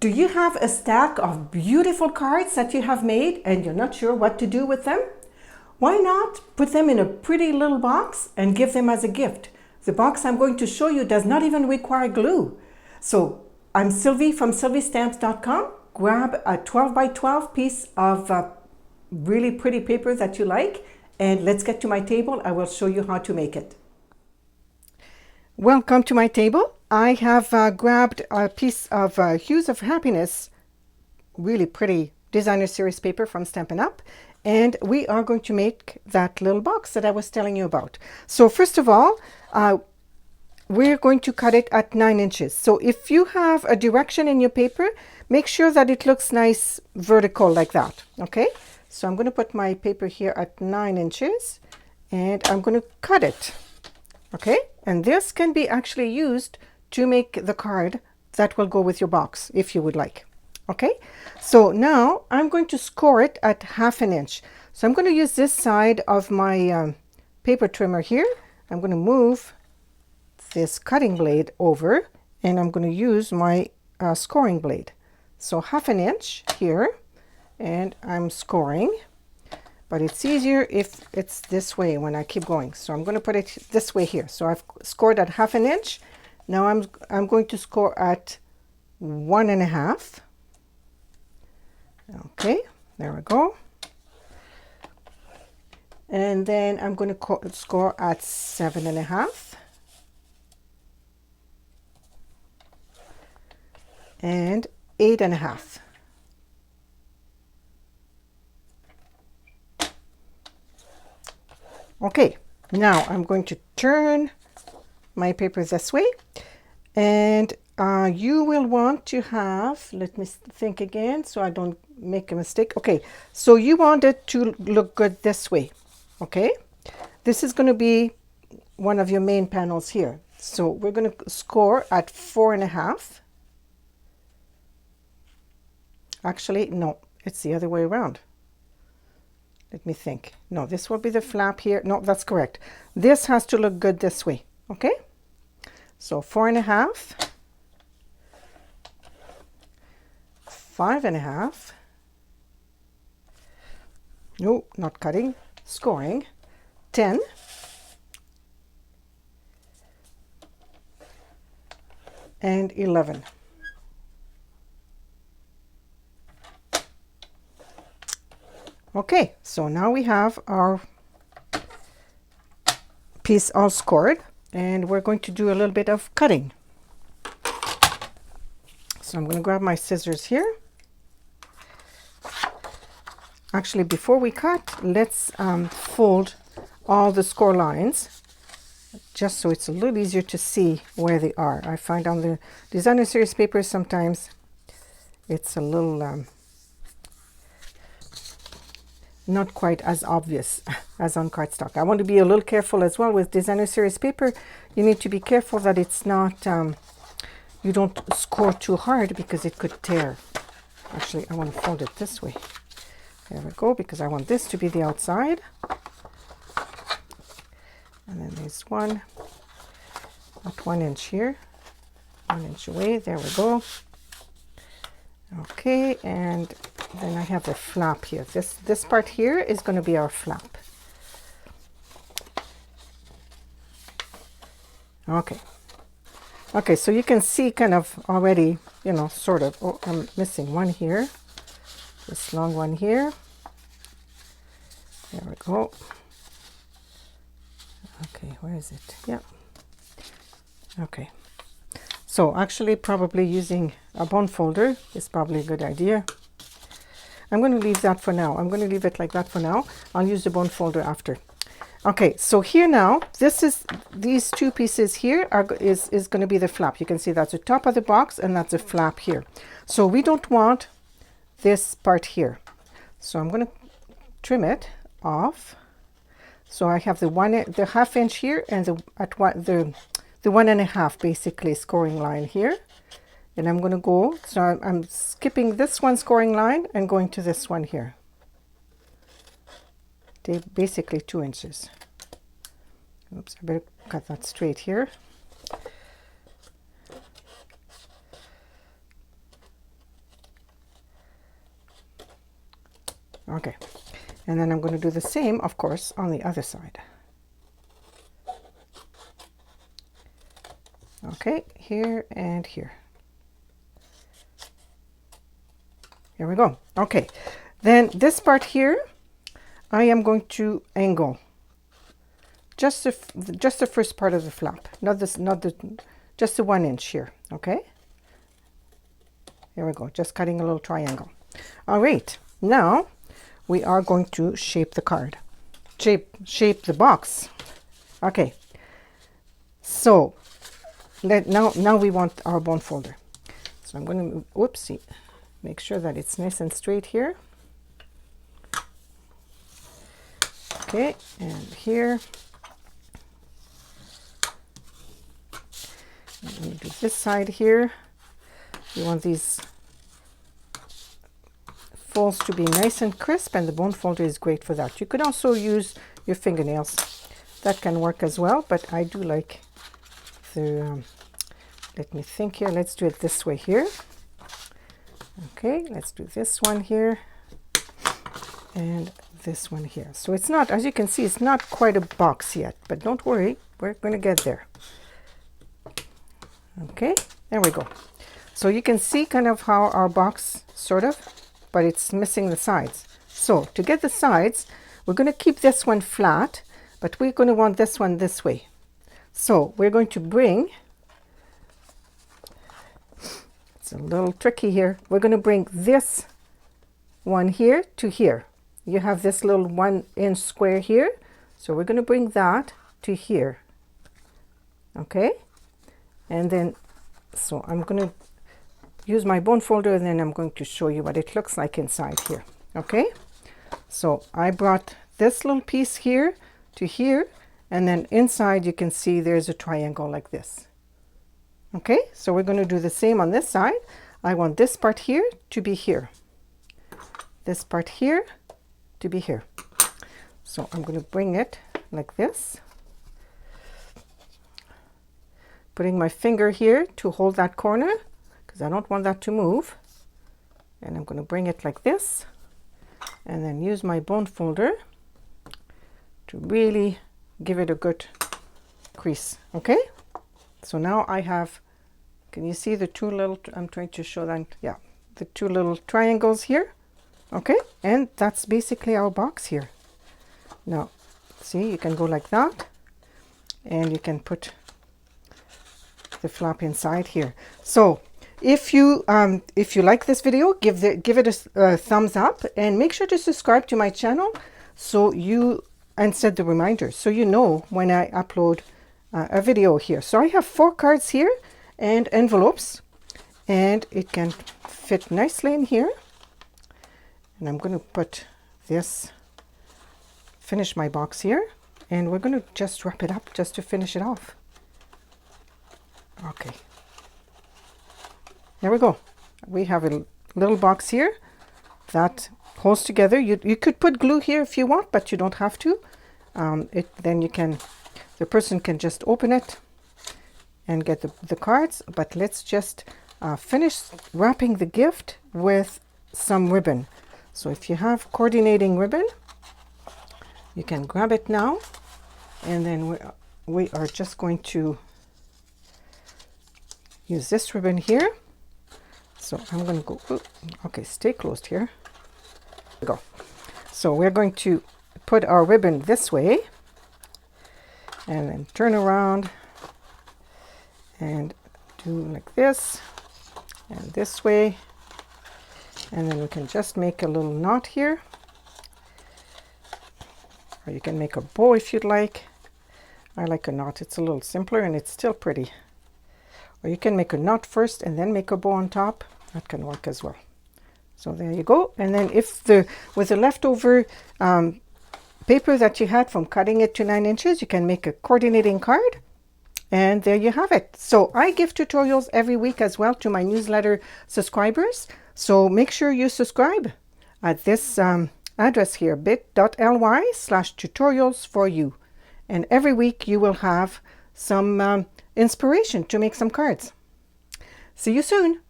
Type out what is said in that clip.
Do you have a stack of beautiful cards that you have made and you're not sure what to do with them? Why not put them in a pretty little box and give them as a gift? The box I'm going to show you does not even require glue. So I'm Sylvie from sylviestamps.com. Grab a 12 by 12 piece of really pretty paper that you like, and let's get to my table. I will show you how to make it. Welcome to my table. I have grabbed a piece of Hues of Happiness, really pretty designer series paper from Stampin' Up! And we are going to make that little box that I was telling you about. So first of all, we're going to cut it at 9 inches. So if you have a direction in your paper, make sure that it looks nice vertical like that, okay? So I'm going to put my paper here at 9 inches and I'm going to cut it, okay? And this can be actually used to make the card that will go with your box if you would like. Okay, so now I'm going to score it at 1/2 inch. So I'm going to use this side of my paper trimmer here. I'm going to move this cutting blade over and I'm going to use my scoring blade. So 1/2 inch here, and I'm scoring, but it's easier if it's this way when I keep going. So I'm going to put it this way here. So I've scored at 1/2 inch. Now I'm going to score at 1.5. Okay, there we go. And then I'm going to score at 7.5. And 8.5. Okay, now I'm going to turn my paper this way, and you will want to have, let me think again so I don't make a mistake. Okay, so you want it to look good this way, okay? This is going to be one of your main panels here. So we're going to score at 4.5. Actually, no, it's the other way around. Let me think. No, this will be the flap here. No, that's correct. This has to look good this way, okay? So 4.5. 5.5. No, not cutting, scoring. 10. And 11. Okay, so now we have our piece all scored, and we're going to do a little bit of cutting. So I'm going to grab my scissors here. Actually, before we cut, let's fold all the score lines, just so it's a little easier to see where they are. I find on the designer series paper sometimes it's a little not quite as obvious as on cardstock. I want to be a little careful as well with designer series paper. You need to be careful that it's not, you don't score too hard because it could tear. Actually, I want to fold it this way. There we go, because I want this to be the outside. And then there's one at 1 inch here, 1 inch away. There we go. Okay, and then I have the flap here. This part here is going to be our flap. Okay. Okay, so you can see kind of already, you know, sort of. Oh, I'm missing one here. This long one here. There we go. Okay, where is it? Yeah. Okay. So actually probably using a bone folder is probably a good idea. I'm going to leave that for now. I'm going to leave it like that for now. I'll use the bone folder after. Okay, so here now, these two pieces here is going to be the flap. You can see that's the top of the box and that's the flap here. So we don't want this part here. So I'm going to trim it off. So I have the 1.5 inch here and the 1.5 basically scoring line here. And I'm going to go, so I'm skipping this one scoring line and going to this one here. Basically 2 inches. Oops, I better cut that straight here. Okay, and then I'm going to do the same, of course, on the other side. Okay, here and here. Here we go. Okay, then this part here, I am going to angle just the first part of the flap, just the 1 inch here. Okay, here we go, just cutting a little triangle. All right, now we are going to shape the card, shape the box. Okay, so now we want our bone folder. So I'm going to whoopsie, make sure that it's nice and straight here. Okay, and here. Let me do this side here. You want these folds to be nice and crisp, and the bone folder is great for that. You could also use your fingernails. That can work as well, but I do like the, let me think here. Let's do it this way here. Okay, let's do this one here and this one here. So it's not, as you can see, it's not quite a box yet, but don't worry, we're going to get there. Okay, there we go. So you can see kind of how our box sort of, but it's missing the sides. So to get the sides, we're going to keep this one flat, but we're going to want this one this way. So we're going to bring, it's a little tricky here, we're going to bring this one here to here. You have this little 1 inch square here, so we're going to bring that to here. Okay, and then so I'm going to use my bone folder, and then I'm going to show you what it looks like inside here. Okay, so I brought this little piece here to here, and then inside you can see there's a triangle like this. Okay, so we're going to do the same on this side. I want this part here to be here, this part here to be here. So I'm going to bring it like this, putting my finger here to hold that corner because I don't want that to move, and I'm going to bring it like this, and then use my bone folder to really give it a good crease. Okay, so now I have, can you see the two little, I'm trying to show that, yeah, the two little triangles here. Okay, and that's basically our box here. Now see, you can go like that, and you can put the flap inside here. So if you like this video, give it a thumbs up, and make sure to subscribe to my channel and set the reminder so you know when I upload a video here. So I have 4 cards here and envelopes, and it can fit nicely in here. And I'm going to put this, finish my box here, and we're going to just wrap it up just to finish it off. Okay, there we go. We have a little box here that holds together. You could put glue here if you want, but you don't have to. Then you can, the person can just open it and get the cards. But let's just finish wrapping the gift with some ribbon. So if you have coordinating ribbon, you can grab it now, and then we are just going to use this ribbon here. So I'm going to go, okay, stay closed here. There we go. So we're going to put our ribbon this way, and then turn around and do like this and this way. And then we can just make a little knot here, or you can make a bow if you'd like. I like a knot, it's a little simpler and it's still pretty. Or you can make a knot first and then make a bow on top. That can work as well. So there you go. And then with the leftover paper that you had from cutting it to 9 inches, you can make a coordinating card. And there you have it. So I give tutorials every week as well to my newsletter subscribers. So make sure you subscribe at this address here, bit.ly/tutorials for you. And every week you will have some inspiration to make some cards. See you soon.